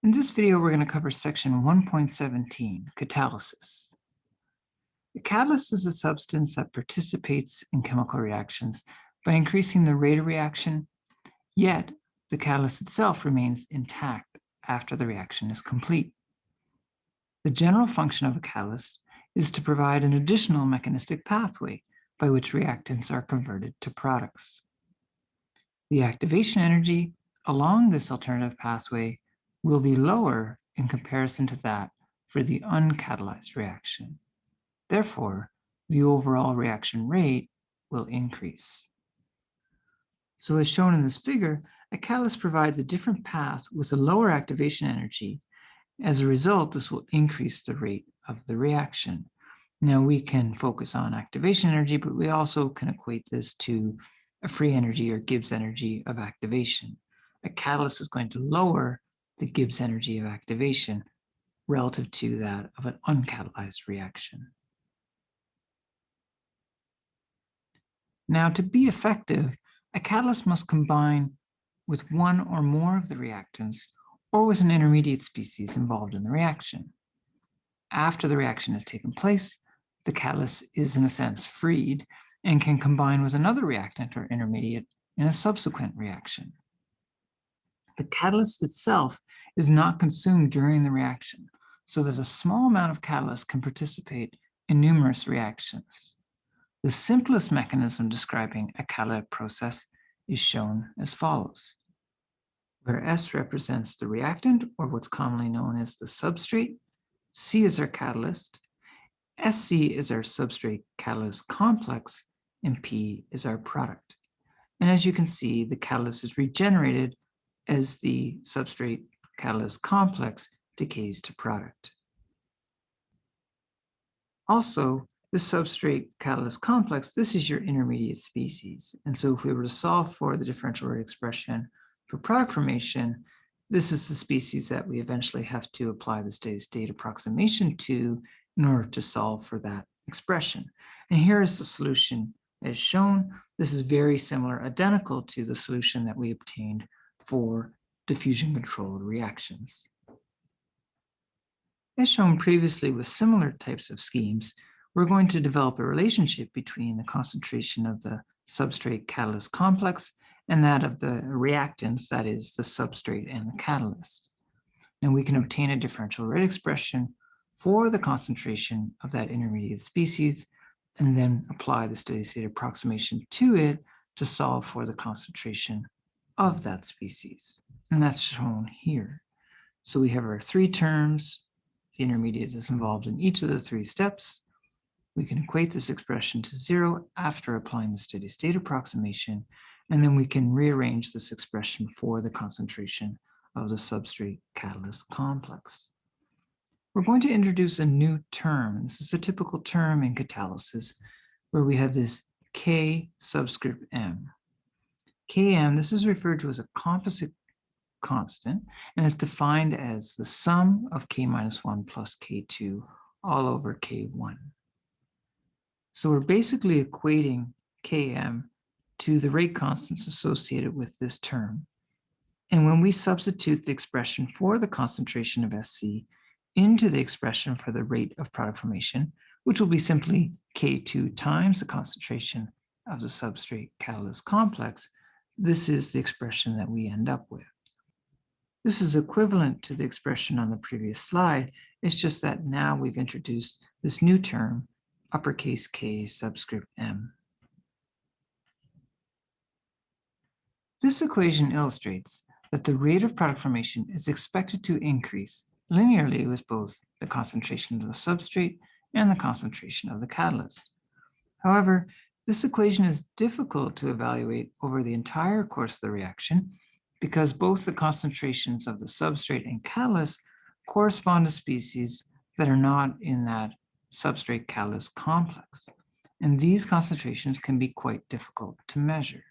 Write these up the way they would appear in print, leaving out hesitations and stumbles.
In this video, we're going to cover section 1.17, catalysis. The catalyst is a substance that participates in chemical reactions by increasing the rate of reaction, yet the catalyst itself remains intact after the reaction is complete. The general function of a catalyst is to provide an additional mechanistic pathway by which reactants are converted to products. The activation energy along this alternative pathway will be lower in comparison to that for the uncatalyzed reaction. Therefore, the overall reaction rate will increase. So as shown in this figure, a catalyst provides a different path with a lower activation energy. As a result, this will increase the rate of the reaction. Now we can focus on activation energy, but we also can equate this to a free energy or Gibbs energy of activation. A catalyst is going to lower the Gibbs energy of activation relative to that of an uncatalyzed reaction. Now, to be effective, a catalyst must combine with one or more of the reactants or with an intermediate species involved in the reaction. After the reaction has taken place, the catalyst is in a sense freed and can combine with another reactant or intermediate in a subsequent reaction. The catalyst itself is not consumed during the reaction, so that a small amount of catalyst can participate in numerous reactions. The simplest mechanism describing a catalytic process is shown as follows, where S represents the reactant, or what's commonly known as the substrate, C is our catalyst, SC is our substrate catalyst complex, and P is our product. And as you can see, the catalyst is regenerated as the substrate catalyst complex decays to product. Also, the substrate catalyst complex, this is your intermediate species. And so if we were to solve for the differential rate expression for product formation, this is the species that we eventually have to apply the steady-state approximation to in order to solve for that expression. And here is the solution as shown. This is very similar, identical to the solution that we obtained for diffusion-controlled reactions. As shown previously with similar types of schemes, we're going to develop a relationship between the concentration of the substrate catalyst complex and that of the reactants, that is, the substrate and the catalyst. And we can obtain a differential rate expression for the concentration of that intermediate species and then apply the steady-state approximation to it to solve for the concentration of that species. And that's shown here. So we have our three terms. The intermediate is involved in each of the three steps. We can equate this expression to 0 after applying the steady-state approximation, and then we can rearrange this expression for the concentration of the substrate catalyst complex. We're going to introduce a new term. This is a typical term in catalysis where we have this K subscript M. Km, this is referred to as a composite constant, and it's defined as the sum of K minus 1 plus K2 all over K1. So we're basically equating Km to the rate constants associated with this term. And when we substitute the expression for the concentration of SC into the expression for the rate of product formation, which will be simply K2 times the concentration of the substrate catalyst complex, this is the expression that we end up with. This is equivalent to the expression on the previous slide. It's just that now we've introduced this new term, uppercase K subscript M. This equation illustrates that the rate of product formation is expected to increase linearly with both the concentration of the substrate and the concentration of the catalyst. However, this equation is difficult to evaluate over the entire course of the reaction because both the concentrations of the substrate and catalyst correspond to species that are not in that substrate catalyst complex. And these concentrations can be quite difficult to measure.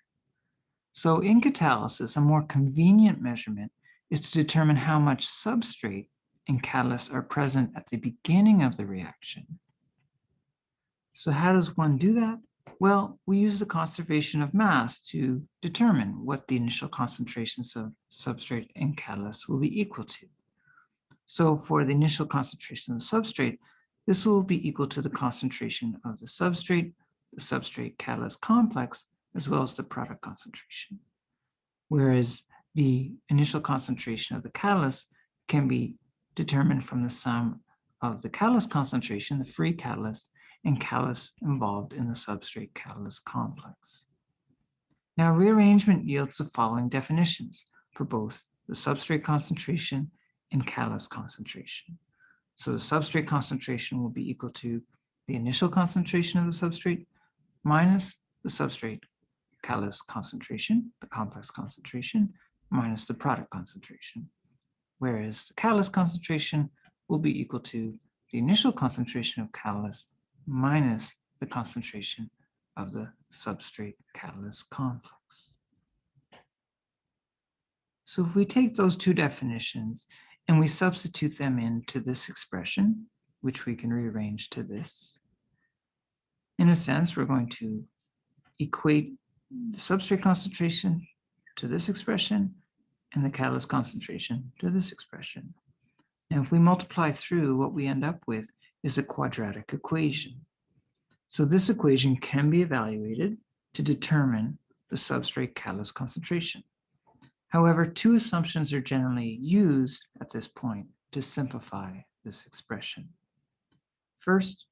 So in catalysis, a more convenient measurement is to determine how much substrate and catalyst are present at the beginning of the reaction. So how does one do that? Well, we use the conservation of mass to determine what the initial concentrations of substrate and catalyst will be equal to. So for the initial concentration of the substrate, this will be equal to the concentration of the substrate catalyst complex, as well as the product concentration. Whereas the initial concentration of the catalyst can be determined from the sum of the catalyst concentration, the free catalyst, and catalyst involved in the substrate catalyst complex. Now, rearrangement yields the following definitions for both the substrate concentration and catalyst concentration. So the substrate concentration will be equal to the initial concentration of the substrate minus the substrate catalyst concentration, the complex concentration, minus the product concentration. Whereas the catalyst concentration will be equal to the initial concentration of catalyst minus the concentration of the substrate catalyst complex. So if we take those two definitions and we substitute them into this expression, which we can rearrange to this, in a sense, we're going to equate the substrate concentration to this expression and the catalyst concentration to this expression. Now, if we multiply through, what we end up with is a quadratic equation. So this equation can be evaluated to determine the substrate catalyst concentration. However, two assumptions are generally used at this point to simplify this expression. First,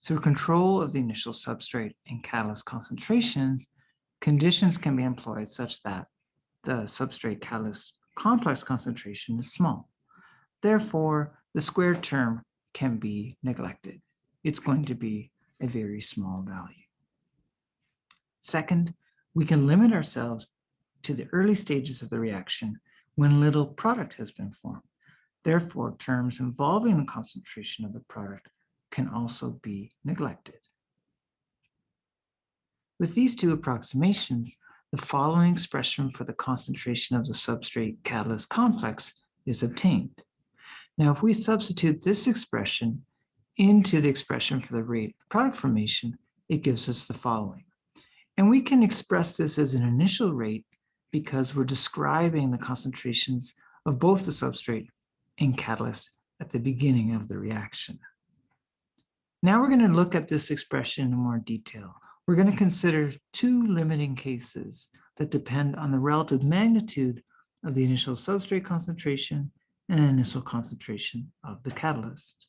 through control of the initial substrate and catalyst concentrations, conditions can be employed such that the substrate catalyst complex concentration is small. Therefore, the squared term can be neglected. It's going to be a very small value. Second, we can limit ourselves to the early stages of the reaction when little product has been formed. Therefore, terms involving the concentration of the product can also be neglected. With these two approximations, the following expression for the concentration of the substrate catalyst complex is obtained. Now, if we substitute this expression into the expression for the rate of product formation, it gives us the following. And we can express this as an initial rate because we're describing the concentrations of both the substrate and catalyst at the beginning of the reaction. Now we're going to look at this expression in more detail. We're going to consider two limiting cases that depend on the relative magnitude of the initial substrate concentration and initial concentration of the catalyst.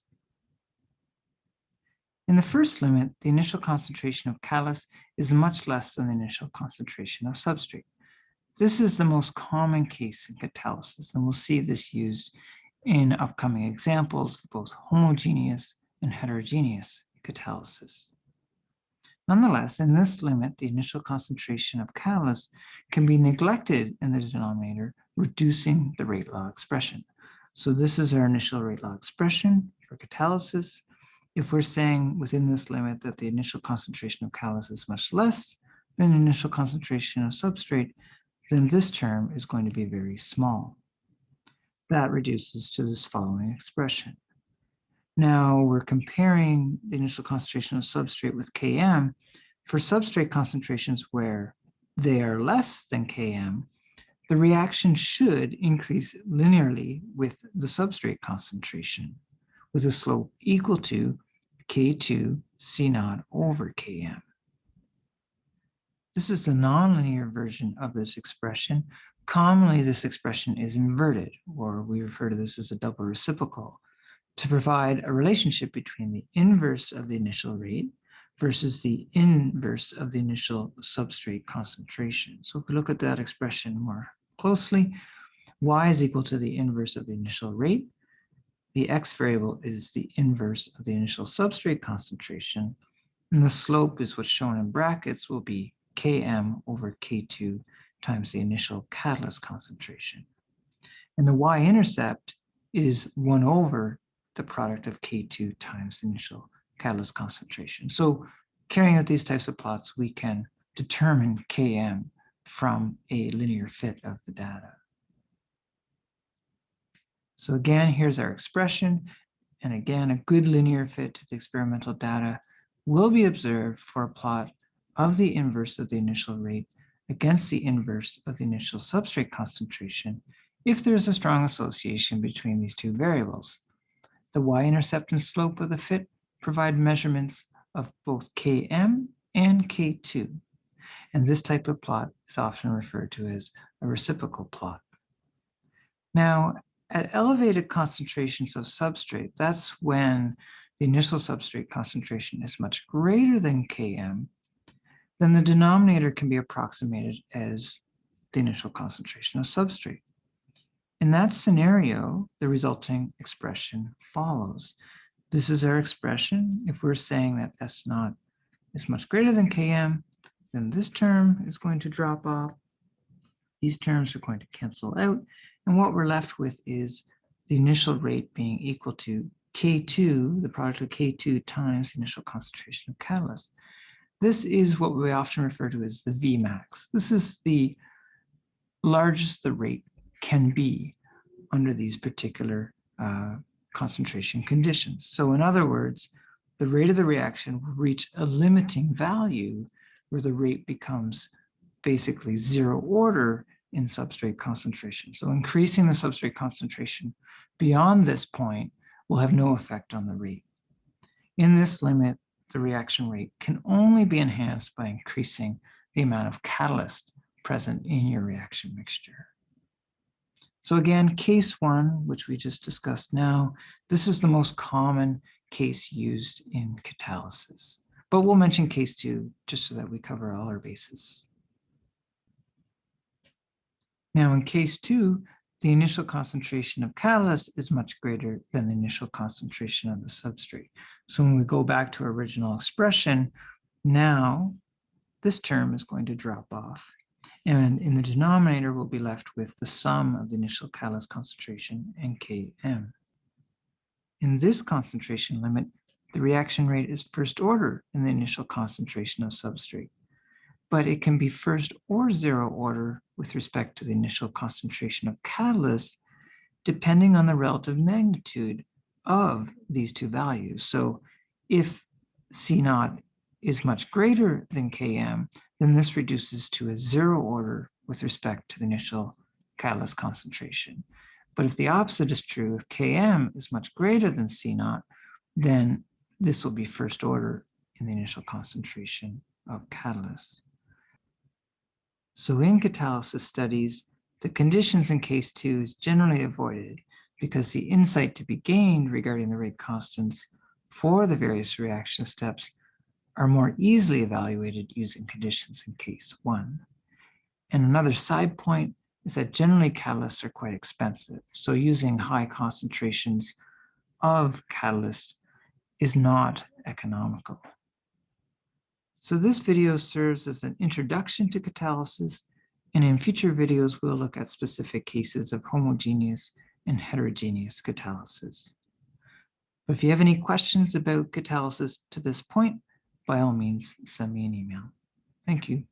In the first limit, the initial concentration of catalyst is much less than the initial concentration of substrate. This is the most common case in catalysis, and we'll see this used in upcoming examples of both homogeneous and heterogeneous catalysis. Nonetheless, in this limit, the initial concentration of catalyst can be neglected in the denominator, reducing the rate law expression. So this is our initial rate law expression for catalysis. If we're saying within this limit that the initial concentration of catalyst is much less than the initial concentration of substrate, then this term is going to be very small. That reduces to this following expression. Now we're comparing the initial concentration of substrate with Km. For substrate concentrations where they are less than Km, the reaction should increase linearly with the substrate concentration, with a slope equal to K2 C0 over Km. This is the nonlinear version of this expression. Commonly, this expression is inverted, or we refer to this as a double reciprocal, to provide a relationship between the inverse of the initial rate versus the inverse of the initial substrate concentration. So if we look at that expression more closely, y is equal to the inverse of the initial rate. The x variable is the inverse of the initial substrate concentration, and the slope is what's shown in brackets will be Km over K2 times the initial catalyst concentration. And the y-intercept is 1 over the product of K2 times the initial catalyst concentration. So carrying out these types of plots, we can determine Km from a linear fit of the data. So again, here's our expression. And again, a good linear fit to the experimental data will be observed for a plot of the inverse of the initial rate against the inverse of the initial substrate concentration if there is a strong association between these two variables. The y-intercept and slope of the fit provide measurements of both Km and K2. And this type of plot is often referred to as a reciprocal plot. Now, at elevated concentrations of substrate, that's when the initial substrate concentration is much greater than Km, then the denominator can be approximated as the initial concentration of substrate. In that scenario, the resulting expression follows. This is our expression. If we're saying that S naught is much greater than Km, then this term is going to drop off. These terms are going to cancel out. And what we're left with is the initial rate being equal to K2, the product of K2 times the initial concentration of catalyst. This is what we often refer to as the Vmax. This is the largest the rate can be under these particular concentration conditions. So in other words, the rate of the reaction will reach a limiting value where the rate becomes basically zero order in substrate concentration. So increasing the substrate concentration beyond this point will have no effect on the rate. In this limit, the reaction rate can only be enhanced by increasing the amount of catalyst present in your reaction mixture. So again, case one, which we just discussed now, this is the most common case used in catalysis. But we'll mention case two just so that we cover all our bases. Now in case two, the initial concentration of catalyst is much greater than the initial concentration of the substrate. So when we go back to our original expression, now this term is going to drop off. And in the denominator, we'll be left with the sum of the initial catalyst concentration and Km. In this concentration limit, the reaction rate is first order in the initial concentration of substrate, but it can be first or zero order with respect to the initial concentration of catalyst, depending on the relative magnitude of these two values. So if C naught is much greater than Km, then this reduces to a zero order with respect to the initial catalyst concentration. But if the opposite is true, if Km is much greater than C naught, then this will be first order in the initial concentration of catalyst. So in catalysis studies, the conditions in case two is generally avoided because the insight to be gained regarding the rate constants for the various reaction steps are more easily evaluated using conditions in case one. And another side point is that generally catalysts are quite expensive. So using high concentrations of catalyst is not economical. So this video serves as an introduction to catalysis, and in future videos, we'll look at specific cases of homogeneous and heterogeneous catalysis. But if you have any questions about catalysis to this point, by all means, send me an email. Thank you.